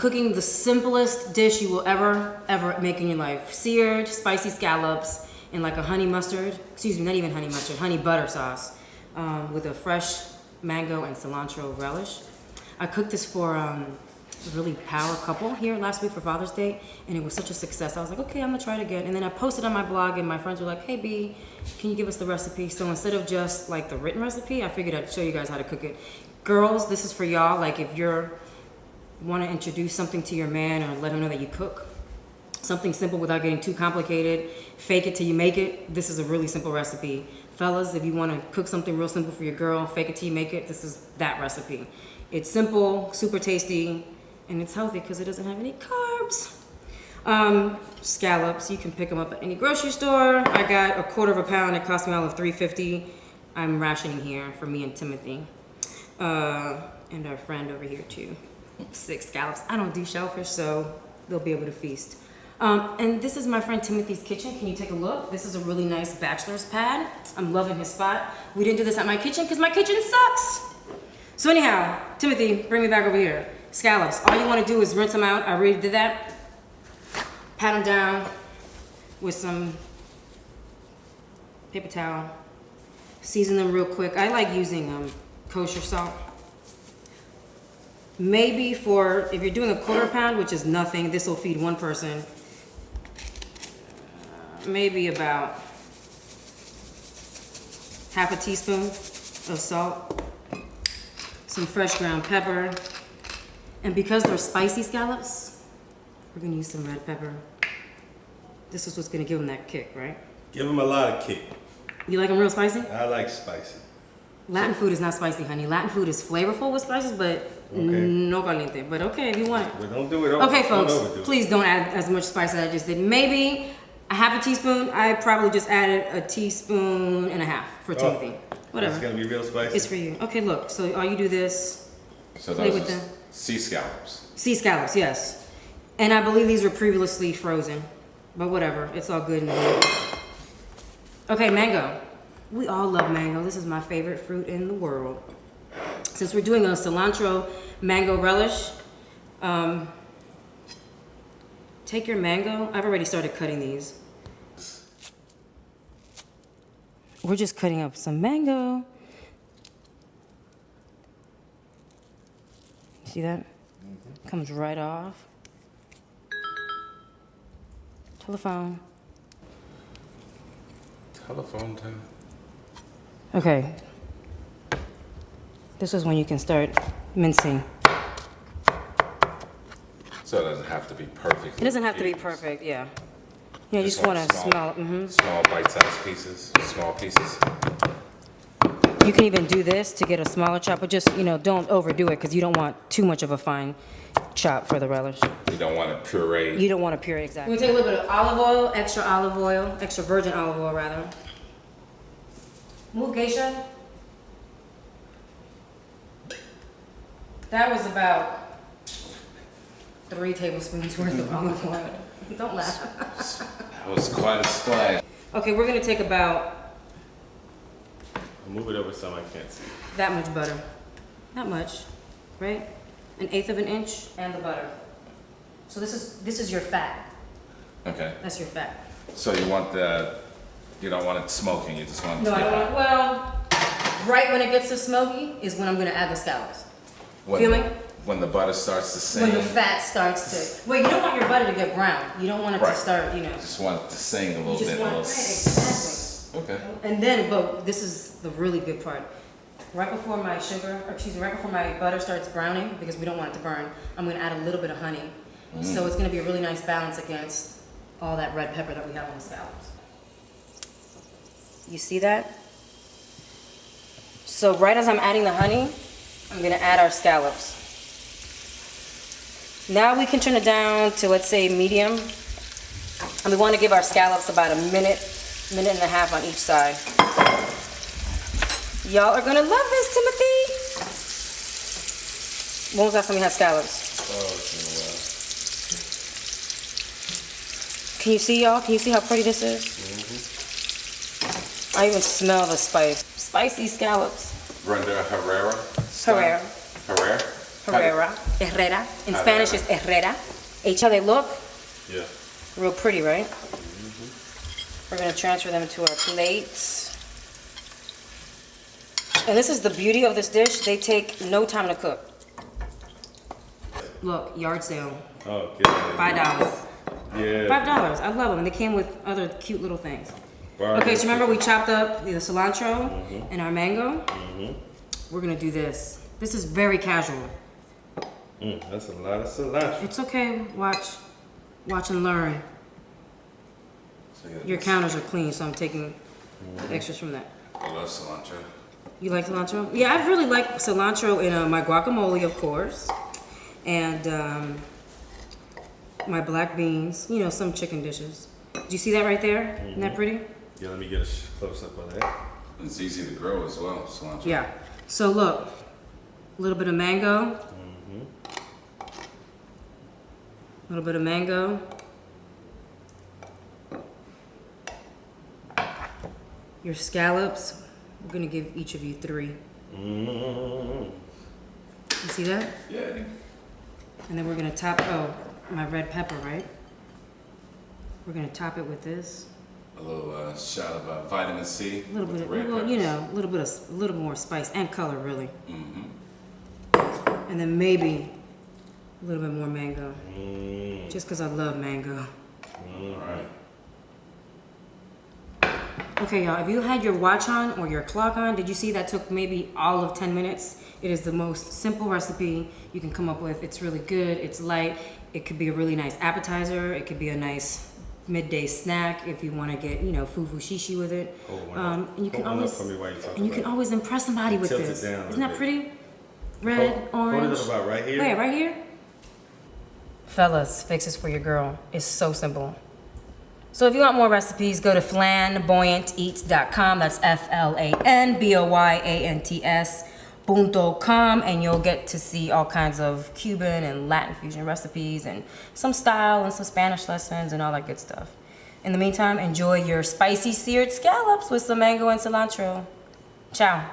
cooking the simplest dish you will ever make in your life. Seared spicy scallops in like a honey mustard, excuse me, not even honey mustard, honey butter sauce with a fresh mango and cilantro relish. I cooked this for a really power couple here last week for Father's Day, and it was such a success. I was like, okay, I'm gonna try it again. And then I posted on my blog, and my friends were like, hey B, can you give us the recipe? So instead of just like the written recipe, I figured I'd show you guys how to cook it. Girls, this is for y'all. Like if you're want to introduce something to your man or let him know that you cook, something simple without getting too complicated, fake it till you make it, this is a really simple recipe. Fellas, if you want to cook something real simple for your girl, fake it till you make it, this is that recipe. It's simple, super tasty, and it's healthy because it doesn't have any carbs. Scallops, you can pick them up at any grocery store. I got a quarter of a pound. It cost me all of $3.50. I'm rationing here for me and Timothy. And our friend over here too. 6 scallops. I don't do shellfish, so they'll be able to feast. And this is my friend Timothy's kitchen. Can you take a look? This is a really nice bachelor's pad. I'm loving his spot. We didn't do this at my kitchen because my kitchen sucks. So anyhow, Timothy, bring me back over here. Scallops. All you want to do is rinse them out. I already did that. Pat them down with some paper towel. Season them real quick. I like using kosher salt. Maybe for, if you're doing a quarter pound, which is nothing, this will feed one person. Maybe about half a teaspoon of salt. Some fresh ground pepper. And because they're spicy scallops, we're gonna use some red pepper. This is what's gonna give them that kick, right? Give them a lot of kick. You like them real spicy? I like spicy. Latin food is not spicy, honey. Latin food is flavorful with spices, but no caliente. But okay, if you want it. But don't do it over. Okay, folks, please don't add as much spice as I just did. Maybe a half a teaspoon. I probably just added a teaspoon and a half for Timothy. Whatever. It's gonna be real spicy. It's for you. Okay, look. So all you do this. So play those with are them. sea scallops. Sea scallops, yes. And I believe these were previously frozen, but whatever. It's all good in the end. Okay, mango. We all love mango. This is my favorite fruit in the world. Since we're doing a cilantro mango relish, take your mango. I've already started cutting these. We're just cutting up some mango. See that? Comes right off. Telephone. Telephone time. Okay. This is when you can start mincing. So it doesn't have to be perfect. It doesn't have to be perfect, yeah. Yeah, you just want to smell it. Small bite-sized pieces, small pieces. You can even do this to get a smaller chop, but just, don't overdo it because you don't want too much of a fine chop for the relish. You don't want it pureed. You don't want to puree, exactly. We're going to take a little bit of extra virgin olive oil, rather. Move, geisha. That was about 3 tablespoons worth of olive oil. Don't laugh. That was quite a splash. Okay, we're going to take about I'll move it over some I can't see. that much butter. Not much, right? 1/8 of an inch and the butter. So this is your fat. Okay. That's your fat. So you don't want it smoking, you just want it No, to I get don't want, well, right when it gets to smoky is when I'm going to add the scallops. When, Feel me? When the butter starts to sing. When the fat starts to, well, you don't want your butter to get brown. You don't want it to start, You just want it to sing a little You just bit. want, right, exactly. Okay. And then, but this is the really good part. Right before my butter starts browning, because we don't want it to burn, I'm gonna add a little bit of honey. So it's gonna be a really nice balance against all that red pepper that we have on the scallops. You see that? So right as I'm adding the honey, I'm gonna add our scallops. Now we can turn it down to, let's say, medium. And we wanna give our scallops about a minute and a half on each side. Y'all are gonna love this, Timothy. When was the last time you had scallops? Oh, it's been a while. Can you see, y'all? Can you see how pretty this is? I even smell the spice. Spicy scallops. Brenda Herrera. Herrera. Herrera. Herrera. Herrera. In Spanish, it's Herrera. H, how they look? Yeah. Real pretty, right? We're gonna transfer them into our plates. And this is the beauty of this dish. They take no time to cook. Look, yard sale, Oh, get out of $5. here. Yeah. $5. I love them. And they came with other cute little things. Bargain. Okay, so remember we chopped up the cilantro and our mango? We're gonna do this. This is very casual. That's a lot of cilantro. It's okay. Watch and learn. So you got Your this. counters are clean, so I'm taking the extras from that. I love cilantro. You like cilantro? Yeah, I really like cilantro in my guacamole, of course, and my black beans. You know, some chicken dishes. Do you see that right there? Isn't that pretty? Yeah, let me get a close up of that. It's easy to grow as well, cilantro. Yeah. So look, a little bit of mango. A little bit of mango. Your scallops. We're gonna give each of you 3. You see that? Yeah. And then we're gonna top, oh, my red pepper, right? We're gonna top it with this. A little shot of vitamin C. A little with bit, the red well, you peppers. know, a little more spice and color, really. And then maybe a little bit more mango, just because I love mango. All right. Okay, y'all, if you had your watch on or your clock on, did you see that took maybe all of 10 minutes? It is the most simple recipe you can come up with. It's really good, it's light. It could be a really nice appetizer. It could be a nice midday snack if you want to get, you know, fufu shishi with it. And you can Hold one always, up for me while you talk and you about can it. always impress somebody with Tilt it this. down a Isn't that bit. pretty? Red, orange. Hold it about right here. Oh, yeah, right here. Fellas, fixes for your girl. It's so simple. So if you want more recipes, go to flamboyanteats.com. That's FLANBOYANTS.com, and you'll get to see all kinds of Cuban and Latin fusion recipes and some style and some Spanish lessons and all that good stuff. In the meantime, enjoy your spicy seared scallops with some mango and cilantro. Ciao.